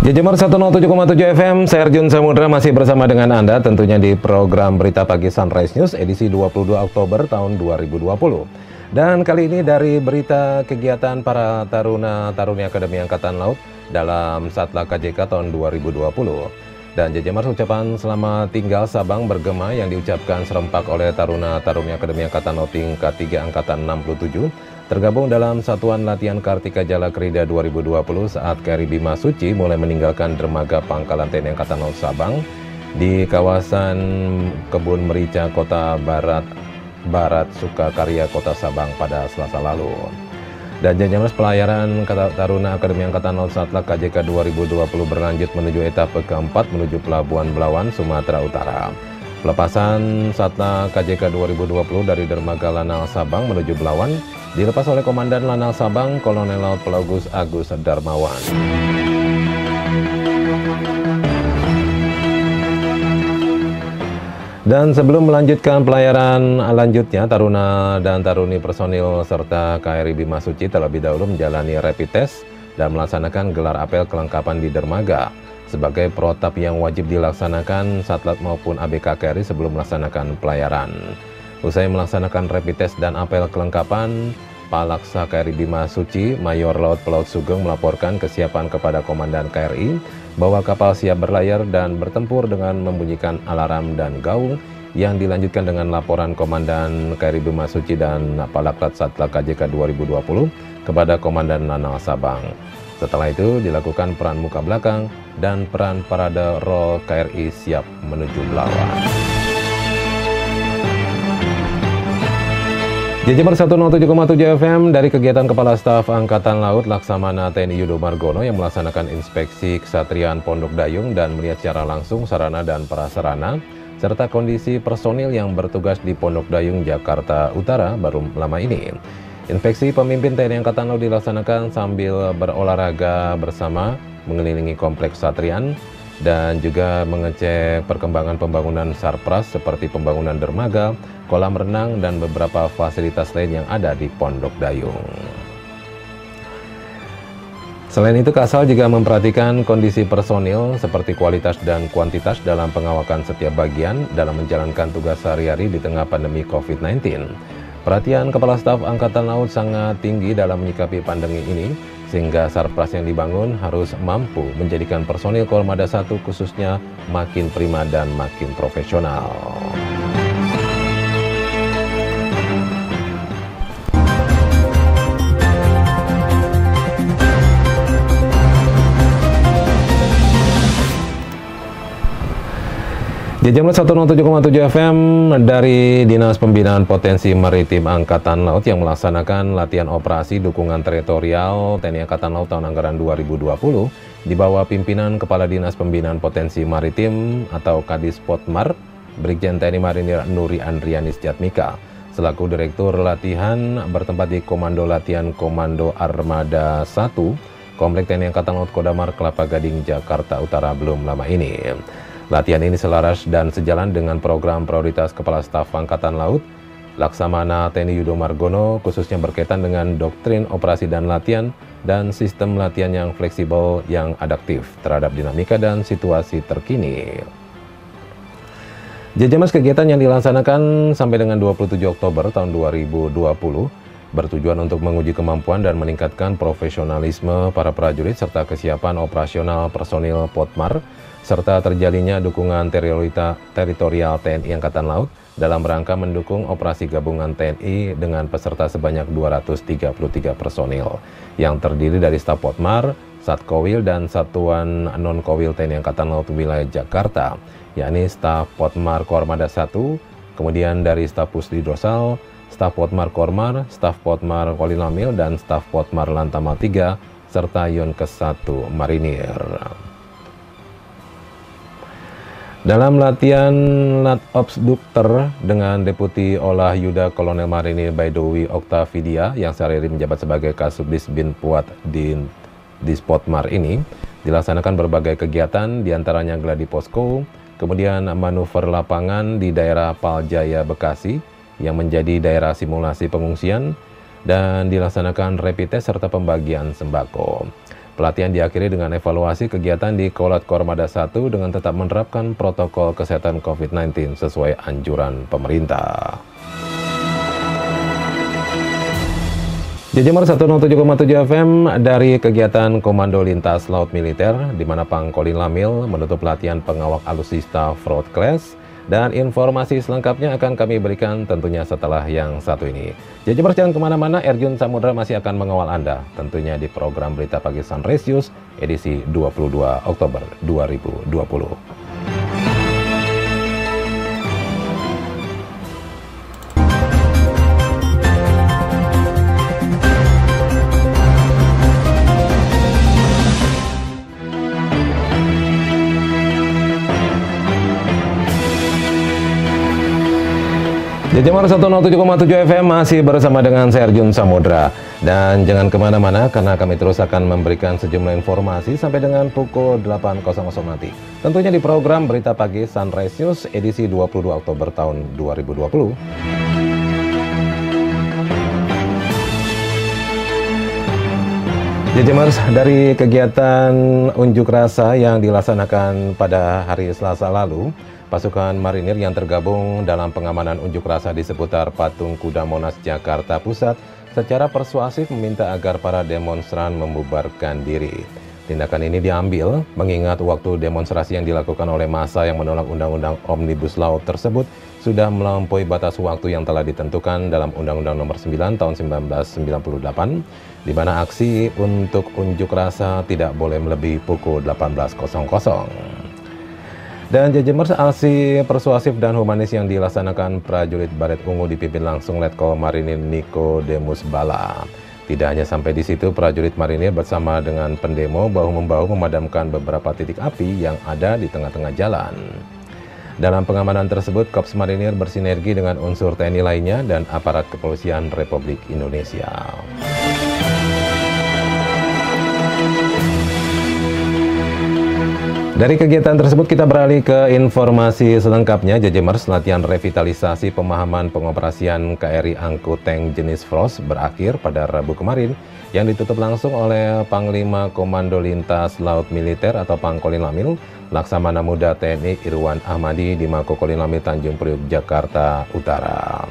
Jember 107,7 FM, saya Arjun Samudra masih bersama dengan Anda tentunya di program Berita Pagi Sunrise News edisi 22 Oktober tahun 2020. Dan kali ini dari berita kegiatan para taruna-taruni Akademi Angkatan Laut dalam Satla KJK tahun 2020. Dan Jember ucapan selamat tinggal Sabang bergema yang diucapkan serempak oleh taruna-taruni Akademi Angkatan Laut tingkat 3 Angkatan 67 tergabung dalam Satuan Latihan Kartika Jala Krida 2020 saat KRI Bimasuci mulai meninggalkan dermaga Pangkalan TNI Angkatan Laut Sabang di kawasan Kebun Merica, Kota Barat Sukakarya, Kota Sabang pada Selasa lalu. Dan Jember pelayaran Taruna Akademi Angkatan Laut Satla KJK 2020 berlanjut menuju etape keempat menuju Pelabuhan Belawan, Sumatera Utara. Pelepasan Satla KJK 2020 dari dermaga Lanal Sabang menuju Belawan dilepas oleh Komandan Lanal Sabang, Kolonel Laut Pelagus Agus Darmawan. Dan sebelum melanjutkan pelayaran lanjutnya, taruna dan taruni personil serta KRI Bimasuci terlebih dahulu menjalani rapid test dan melaksanakan gelar apel kelengkapan di dermaga sebagai protap yang wajib dilaksanakan Satlat maupun ABK KRI sebelum melaksanakan pelayaran. Usai melaksanakan rapid test dan apel kelengkapan, Palaksa KRI Bimasuci, Mayor Laut Pelaut Sugeng melaporkan kesiapan kepada Komandan KRI bahwa kapal siap berlayar dan bertempur dengan membunyikan alarm dan gaung yang dilanjutkan dengan laporan Komandan KRI Bimasuci dan Palaklat Satla KJK 2020 kepada Komandan Lanal Sabang. Setelah itu dilakukan peran muka belakang dan peran parade roll KRI siap menuju Belawan. Jember 107,7 FM dari kegiatan Kepala Staf Angkatan Laut Laksamana TNI Yudo Margono yang melaksanakan inspeksi kesatrian Pondok Dayung dan melihat secara langsung sarana dan prasarana serta kondisi personil yang bertugas di Pondok Dayung, Jakarta Utara baru lama ini. Inspeksi pemimpin TNI Angkatan Laut dilaksanakan sambil berolahraga bersama mengelilingi kompleks kesatrian dan juga mengecek perkembangan pembangunan sarpras seperti pembangunan dermaga, kolam renang, dan beberapa fasilitas lain yang ada di Pondok Dayung. Selain itu, Kasal juga memperhatikan kondisi personil seperti kualitas dan kuantitas dalam pengawakan setiap bagian dalam menjalankan tugas sehari-hari di tengah pandemi COVID-19. Perhatian Kepala Staf Angkatan Laut sangat tinggi dalam menyikapi pandemi ini, sehingga sarpras yang dibangun harus mampu menjadikan personil Kormada 1 khususnya makin prima dan makin profesional. Jember 107,7 FM dari Dinas Pembinaan Potensi Maritim Angkatan Laut yang melaksanakan latihan operasi dukungan teritorial TNI Angkatan Laut tahun anggaran 2020 di bawah pimpinan Kepala Dinas Pembinaan Potensi Maritim atau Kadis Potmar, Brigjen TNI Marinir Nuri Andrianis Jatmika, selaku Direktur Latihan bertempat di Komando Latihan Komando Armada 1, Komplek TNI Angkatan Laut Kodamar, Kelapa Gading, Jakarta Utara belum lama ini. Latihan ini selaras dan sejalan dengan program prioritas Kepala Staf Angkatan Laut Laksamana TNI Yudo Margono, khususnya berkaitan dengan doktrin operasi dan latihan dan sistem latihan yang fleksibel yang adaptif terhadap dinamika dan situasi terkini. Jember kegiatan yang dilaksanakan sampai dengan 27 Oktober tahun 2020 bertujuan untuk menguji kemampuan dan meningkatkan profesionalisme para prajurit serta kesiapan operasional personil Potmar serta terjalinnya dukungan teritorial TNI Angkatan Laut dalam rangka mendukung operasi gabungan TNI dengan peserta sebanyak 233 personil yang terdiri dari staf Potmar, Satkowil, dan Satuan Non-Kowil TNI Angkatan Laut wilayah Jakarta, yakni staf Potmar Kormada 1, kemudian dari staf Pusdi Dosal, staf Potmar Kormar, staf Potmar Kolinamil, dan staf Potmar Lantamal 3, serta Yonkes 1 Marinir. Dalam latihan Lat-Ops Dukter dengan Deputi Olah Yuda Kolonel Marinir Baidowi Oktavidia yang sehari-hari menjabat sebagai Kasubdis Bin Puat di Potmar ini, dilaksanakan berbagai kegiatan diantaranya gladi posko, kemudian manuver lapangan di daerah Paljaya Bekasi yang menjadi daerah simulasi pengungsian, dan dilaksanakan rapid test serta pembagian sembako. Pelatihan diakhiri dengan evaluasi kegiatan di Kolat Kormada 1 dengan tetap menerapkan protokol kesehatan COVID-19 sesuai anjuran pemerintah. Jajamar 107,7 FM dari kegiatan Komando Lintas Laut Militer, di mana Pangkolin Lamil menutup pelatihan pengawak alutsista Fraud Class. Dan informasi selengkapnya akan kami berikan tentunya setelah yang satu ini. Jajamar jangan kemana-mana, Erjun Samudra masih akan mengawal Anda. Tentunya di program Berita Pagi Sunrise News edisi 22 Oktober 2020. Jajamar 107,7 FM masih bersama dengan saya Erjun Samudra. Dan jangan kemana-mana karena kami terus akan memberikan sejumlah informasi sampai dengan pukul 8.00 nanti. Tentunya di program Berita Pagi Sunrise News edisi 22 Oktober tahun 2020. Jajamers, dari kegiatan unjuk rasa yang dilaksanakan pada hari Selasa lalu, pasukan marinir yang tergabung dalam pengamanan unjuk rasa di seputar Patung Kuda Monas, Jakarta Pusat secara persuasif meminta agar para demonstran membubarkan diri. Tindakan ini diambil mengingat waktu demonstrasi yang dilakukan oleh massa yang menolak Undang-Undang Omnibus Law tersebut sudah melampaui batas waktu yang telah ditentukan dalam Undang-Undang Nomor 9 Tahun 1998, di mana aksi untuk unjuk rasa tidak boleh melebihi pukul 18.00. Dan Jajamers, aksi persuasif dan humanis yang dilaksanakan prajurit Baret Ungu dipimpin langsung Letkol Marinir Nikodemus Bala. Tidak hanya sampai di situ, prajurit marinir bersama dengan pendemo bahu-membahu memadamkan beberapa titik api yang ada di tengah-tengah jalan. Dalam pengamanan tersebut, Korps Marinir bersinergi dengan unsur TNI lainnya dan aparat kepolisian Republik Indonesia. Dari kegiatan tersebut kita beralih ke informasi selengkapnya. Jajamers, latihan revitalisasi pemahaman pengoperasian KRI angkut tank jenis Frost berakhir pada Rabu kemarin yang ditutup langsung oleh Panglima Komando Lintas Laut Militer atau Pangkolin Lamil, Laksamana Muda TNI Irwan Ahmadi di Mako Kolin Lamil Tanjung Priuk, Jakarta Utara.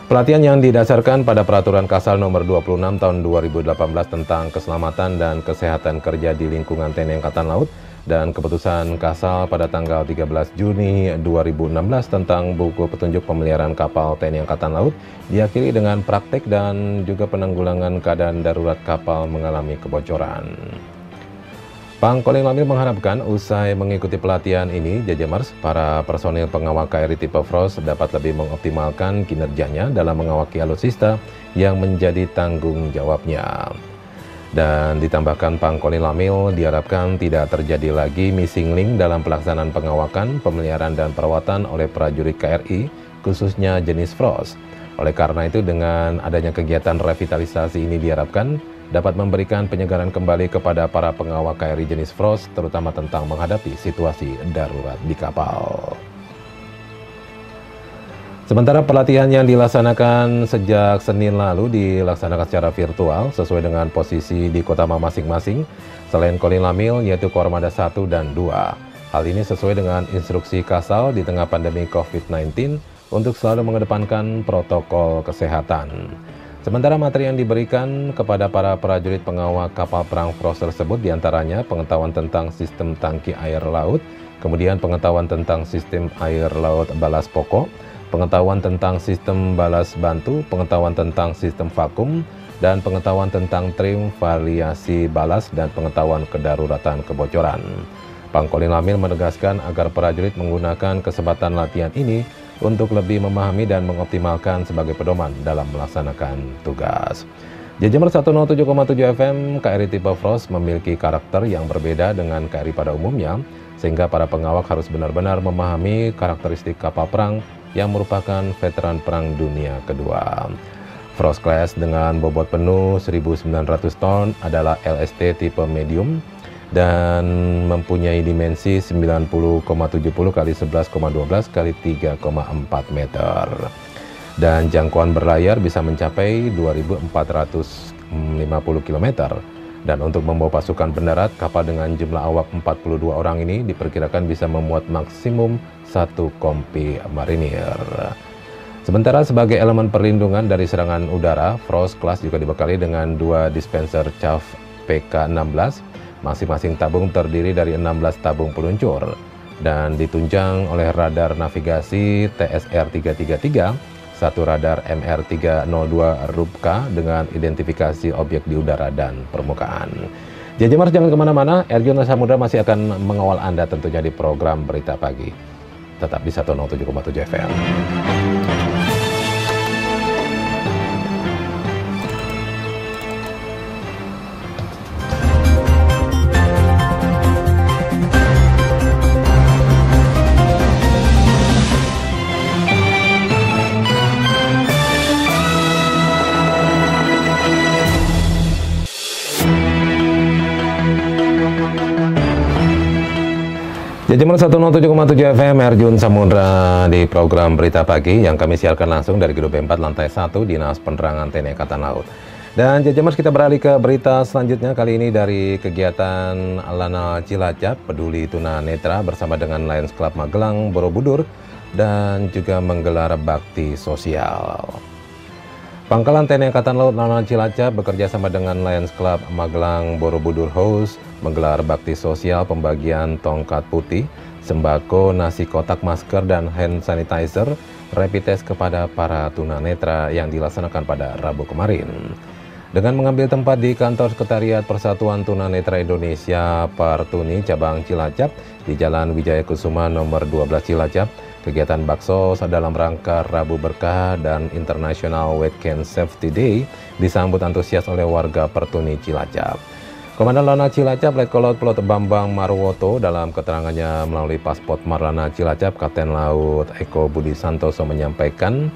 Pelatihan yang didasarkan pada Peraturan Kasal Nomor 26 Tahun 2018 tentang keselamatan dan kesehatan kerja di lingkungan TNI Angkatan Laut dan keputusan Kasal pada tanggal 13 Juni 2016 tentang buku petunjuk pemeliharaan kapal TNI Angkatan Laut diakhiri dengan praktek dan juga penanggulangan keadaan darurat kapal mengalami kebocoran. Pangkolin Lamil mengharapkan usai mengikuti pelatihan ini, Jajamers, para personil pengawal KRI tipe Frost dapat lebih mengoptimalkan kinerjanya dalam mengawaki alutsista yang menjadi tanggung jawabnya. Dan ditambahkan Pangkolin Lamil diharapkan tidak terjadi lagi missing link dalam pelaksanaan pengawakan, pemeliharaan dan perawatan oleh prajurit KRI, khususnya jenis Frost. Oleh karena itu, dengan adanya kegiatan revitalisasi ini diharapkan dapat memberikan penyegaran kembali kepada para pengawal KRI jenis Frost, terutama tentang menghadapi situasi darurat di kapal. Sementara pelatihan yang dilaksanakan sejak Senin lalu dilaksanakan secara virtual sesuai dengan posisi di kota masing-masing selain Kolin Lamil, yaitu Kormada 1 dan 2. Hal ini sesuai dengan instruksi Kasal di tengah pandemi COVID-19 untuk selalu mengedepankan protokol kesehatan. Sementara materi yang diberikan kepada para prajurit pengawal kapal perang Frost tersebut diantaranya pengetahuan tentang sistem tangki air laut, kemudian pengetahuan tentang sistem air laut balas pokok, pengetahuan tentang sistem balas bantu, pengetahuan tentang sistem vakum, dan pengetahuan tentang trim variasi balas dan pengetahuan kedaruratan kebocoran. Pangkolin Lamil menegaskan agar prajurit menggunakan kesempatan latihan ini untuk lebih memahami dan mengoptimalkan sebagai pedoman dalam melaksanakan tugas. Jajamar 107,7 FM, KRI tipe Frost memiliki karakter yang berbeda dengan KRI pada umumnya, sehingga para pengawak harus benar-benar memahami karakteristik kapal perang yang merupakan veteran Perang Dunia Kedua. Frost Class dengan bobot penuh 1.900 ton adalah LST tipe medium dan mempunyai dimensi 90,70 x 11,12 x 3,4 meter. Dan jangkauan berlayar bisa mencapai 2.450 km Dan untuk membawa pasukan pendarat, kapal dengan jumlah awak 42 orang ini diperkirakan bisa memuat maksimum 1 kompi marinir. Sementara sebagai elemen perlindungan dari serangan udara, Frost Class juga dibekali dengan 2 dispenser CAF PK-16. Masing-masing tabung terdiri dari 16 tabung peluncur dan ditunjang oleh radar navigasi TSR-333, satu radar MR-302 Rubka dengan identifikasi objek di udara dan permukaan. Jajamers, jangan kemana-mana, Erjun Samudra masih akan mengawal Anda tentunya di program Berita Pagi. Tetap di 107,7 FM. Jajamers 107,7 FM, Erjun Samudra di program Berita Pagi yang kami siarkan langsung dari Gedung B4 lantai 1 Dinas Penerangan TNI Angkatan Laut. Dan Jajamers, kita beralih ke berita selanjutnya, kali ini dari kegiatan Lanal Cilacap Peduli Tuna Netra bersama dengan Lions Club Magelang Borobudur dan juga menggelar bakti sosial. Pangkalan TNI Angkatan Laut Lanal Cilacap bekerja sama dengan Lions Club Magelang Borobudur House menggelar bakti sosial pembagian tongkat putih, sembako, nasi kotak, masker, dan hand sanitizer rapid test kepada para tunanetra yang dilaksanakan pada Rabu kemarin. Dengan mengambil tempat di kantor Sekretariat Persatuan Tunanetra Indonesia Partuni Cabang Cilacap di Jalan Wijaya Kusuma nomor 12 Cilacap, kegiatan bakso dalam rangka Rabu Berkah dan International Weekend Safety Day disambut antusias oleh warga Partuni Cilacap. Komandan Lanal Cilacap Letkol Laut Bambang Marwoto dalam keterangannya melalui Pasport Marlana Cilacap, Kapten Laut Eko Budi Santoso menyampaikan,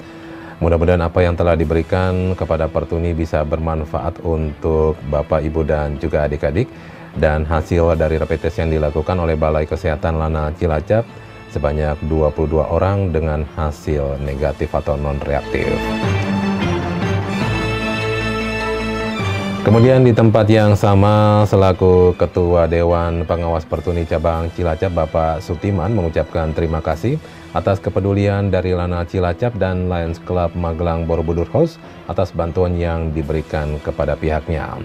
mudah-mudahan apa yang telah diberikan kepada Partuni bisa bermanfaat untuk Bapak, Ibu, dan juga adik-adik. Dan hasil dari rapid test yang dilakukan oleh Balai Kesehatan Lanal Cilacap sebanyak 22 orang dengan hasil negatif atau non-reaktif. Kemudian di tempat yang sama, selaku Ketua Dewan Pengawas Partuni Cabang Cilacap, Bapak Sutiman mengucapkan terima kasih atas kepedulian dari Lanal Cilacap dan Lions Club Magelang Borobudur House atas bantuan yang diberikan kepada pihaknya.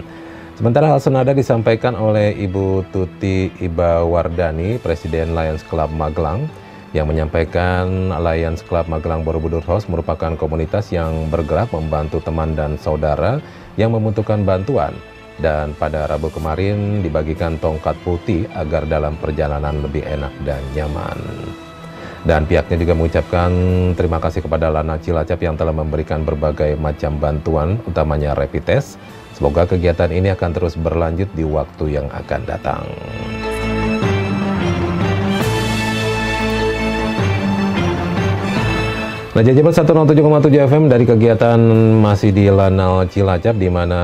Sementara hal senada disampaikan oleh Ibu Tuti Iba Wardani, Presiden Lions Club Magelang, yang menyampaikan Lions Club Magelang Borobudur House merupakan komunitas yang bergerak membantu teman dan saudara yang membutuhkan bantuan, dan pada Rabu kemarin dibagikan tongkat putih agar dalam perjalanan lebih enak dan nyaman. Dan pihaknya juga mengucapkan terima kasih kepada Lanal Cilacap yang telah memberikan berbagai macam bantuan, utamanya rapid test. Semoga kegiatan ini akan terus berlanjut di waktu yang akan datang. Nah, Jajamers 107,7 FM dari kegiatan masih di Lanal Cilacap, di mana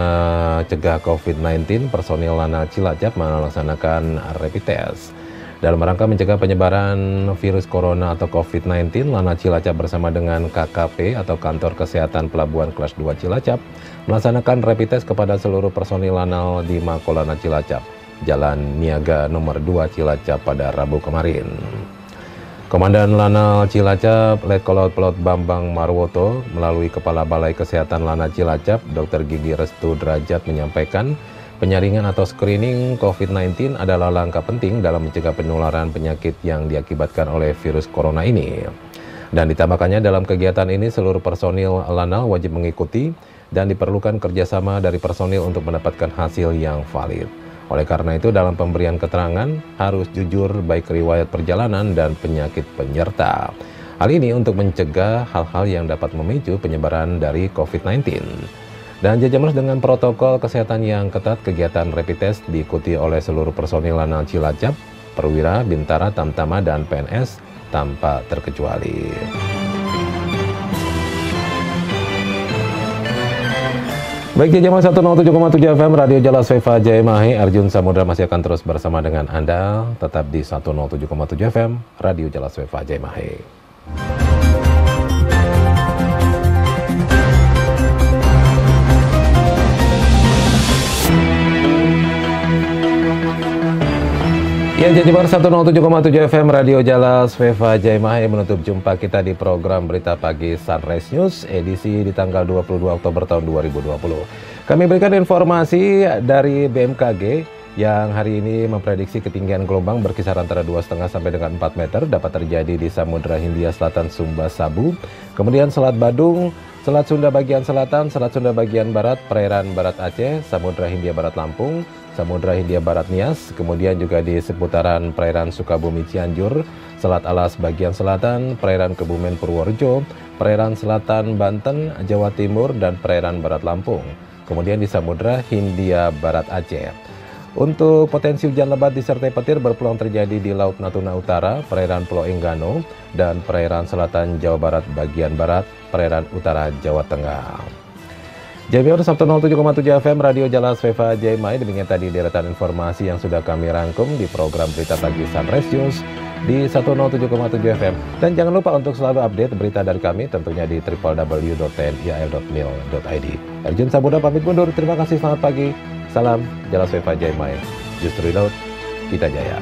cegah COVID-19, personil Lanal Cilacap melaksanakan rapid test. Dalam rangka mencegah penyebaran virus corona atau COVID-19, Lanal Cilacap bersama dengan KKP atau Kantor Kesehatan Pelabuhan Kelas 2 Cilacap melaksanakan rapid test kepada seluruh personil Lanal di Mako Lanal Cilacap, Jalan Niaga nomor 2 Cilacap pada Rabu kemarin. Komandan Lanal Cilacap Letkol Laut Bambang Marwoto melalui Kepala Balai Kesehatan Lanal Cilacap Dr. Gigi Restu Derajat menyampaikan penyaringan atau screening COVID-19 adalah langkah penting dalam mencegah penularan penyakit yang diakibatkan oleh virus corona ini. Dan ditambahkannya dalam kegiatan ini seluruh personil Lanal wajib mengikuti dan diperlukan kerjasama dari personil untuk mendapatkan hasil yang valid. Oleh karena itu, dalam pemberian keterangan harus jujur baik riwayat perjalanan dan penyakit penyerta. Hal ini untuk mencegah hal-hal yang dapat memicu penyebaran dari COVID-19. Dan Jajamers, dengan protokol kesehatan yang ketat, kegiatan rapid test diikuti oleh seluruh personil Lanal Cilacap, Perwira, Bintara, Tamtama, dan PNS tanpa terkecuali. Baik, Jajamers 107,7 FM Radio Jelas Viva Jayamahe, Erjun Samudra masih akan terus bersama dengan Anda, tetap di 107,7 FM Radio Jelas Viva Jayamahe. Ya, Jatimar 107,7 FM Radio Jalas Veva Jaimai menutup jumpa kita di program Berita Pagi Sunrise News edisi di tanggal 22 Oktober tahun 2020. Kami berikan informasi dari BMKG yang hari ini memprediksi ketinggian gelombang berkisar antara 2,5 sampai dengan 4 meter dapat terjadi di Samudra Hindia Selatan Sumba Sabu, kemudian Selat Badung, Selat Sunda bagian selatan, Selat Sunda bagian barat, perairan barat Aceh, Samudra Hindia Barat Lampung, Samudra Hindia Barat Nias, kemudian juga di seputaran perairan Sukabumi Cianjur, Selat Alas bagian selatan, perairan Kebumen Purworejo, perairan selatan Banten, Jawa Timur, dan perairan barat Lampung. Kemudian di Samudra Hindia Barat Aceh. Untuk potensi hujan lebat disertai petir berpeluang terjadi di Laut Natuna Utara, perairan Pulau Enggano, dan perairan selatan Jawa Barat bagian barat, perairan utara Jawa Tengah. Jamior 107,7 FM Radio Jalas Veva Jaimai, demikian tadi deretan informasi yang sudah kami rangkum di program Berita Pagi Sunrise News di 107,7 FM. Dan jangan lupa untuk selalu update berita dari kami tentunya di www.tnial.mil.id. Erjun Sabuda pamit mundur, terima kasih, selamat pagi. Salam Jalas Veva Jaimai, justru di laut kita jaya.